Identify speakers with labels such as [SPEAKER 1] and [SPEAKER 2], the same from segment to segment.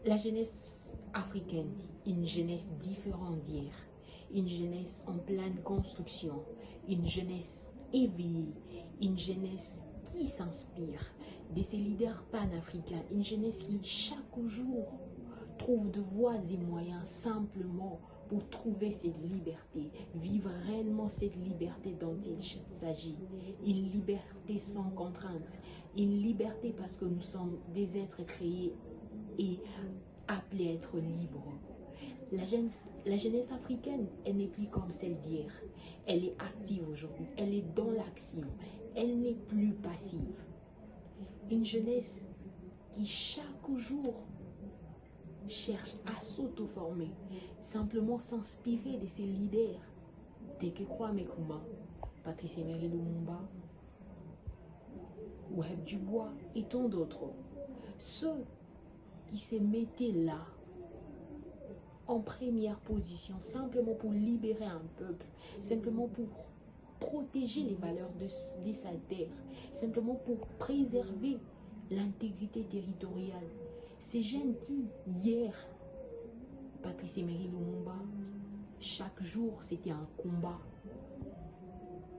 [SPEAKER 1] La jeunesse africaine, une jeunesse différente d'hier, une jeunesse en pleine construction, une jeunesse éveillée, une jeunesse qui s'inspire de ses leaders panafricains, une jeunesse qui chaque jour trouve de voies et moyens simplement pour trouver cette liberté, vivre réellement cette liberté dont il s'agit. Une liberté sans contrainte, une liberté parce que nous sommes des êtres créés et appelés à être libres. La jeunesse africaine, elle n'est plus comme celle d'hier. Elle est active aujourd'hui, elle est dans l'action, elle n'est plus passive. Une jeunesse qui chaque jour cherche à s'auto-former, simplement s'inspirer de ses leaders, Teke Kwame Nkrumah, Patrice Emery Lumumba, Waheb Dubois et tant d'autres. Ceux qui se mettaient là, en première position, simplement pour libérer un peuple, simplement pour protéger les valeurs de sa terre, simplement pour préserver l'intégrité territoriale. Ces jeunes qui, hier, Patrice Emery Lumumba, chaque jour c'était un combat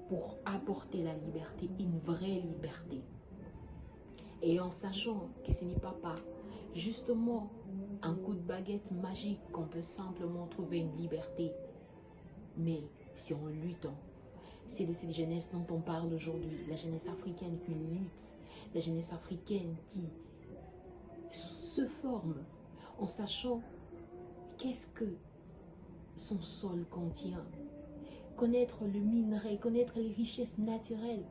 [SPEAKER 1] pour apporter la liberté, une vraie liberté. Et en sachant que ce n'est pas justement un coup de baguette magique qu'on peut simplement trouver une liberté, mais c'est en luttant. C'est de cette jeunesse dont on parle aujourd'hui, la jeunesse africaine qui lutte, la jeunesse africaine qui se forme en sachant qu'est-ce que son sol contient, connaître le minerai, connaître les richesses naturelles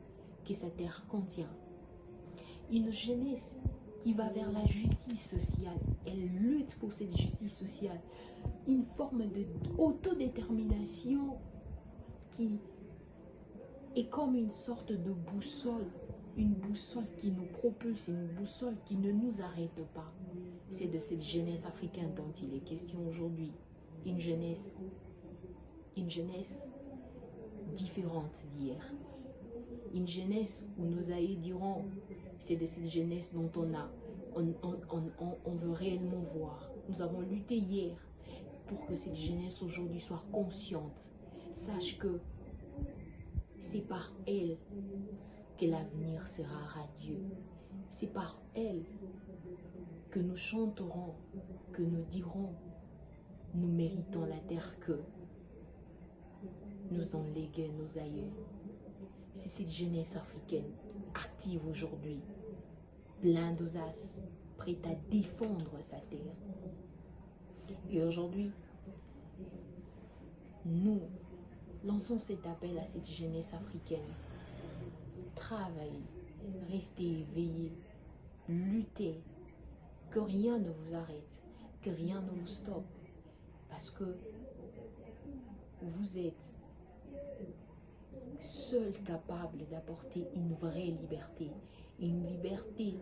[SPEAKER 1] que sa terre contient. Une jeunesse qui va vers la justice sociale, elle lutte pour cette justice sociale, une forme d'autodétermination qui est comme une sorte de boussole, une boussole qui nous propulse, une boussole qui ne nous arrête pas. C'est de cette jeunesse africaine dont il est question aujourd'hui, une jeunesse différente d'hier, une jeunesse où nos aïeux diront, c'est de cette jeunesse dont on veut réellement voir. Nous avons lutté hier pour que cette jeunesse aujourd'hui soit consciente, sache que c'est par elle que l'avenir sera radieux. C'est par elle que nous chanterons, que nous dirons, nous méritons la terre que nous ont légué nos aïeux. C'est cette jeunesse africaine active aujourd'hui, pleine d'audace, prête à défendre sa terre. Et aujourd'hui, nous lançons cet appel à cette jeunesse africaine. Travaillez, restez éveillés, luttez, que rien ne vous arrête, que rien ne vous stoppe, parce que vous êtes seul capable d'apporter une vraie liberté, une liberté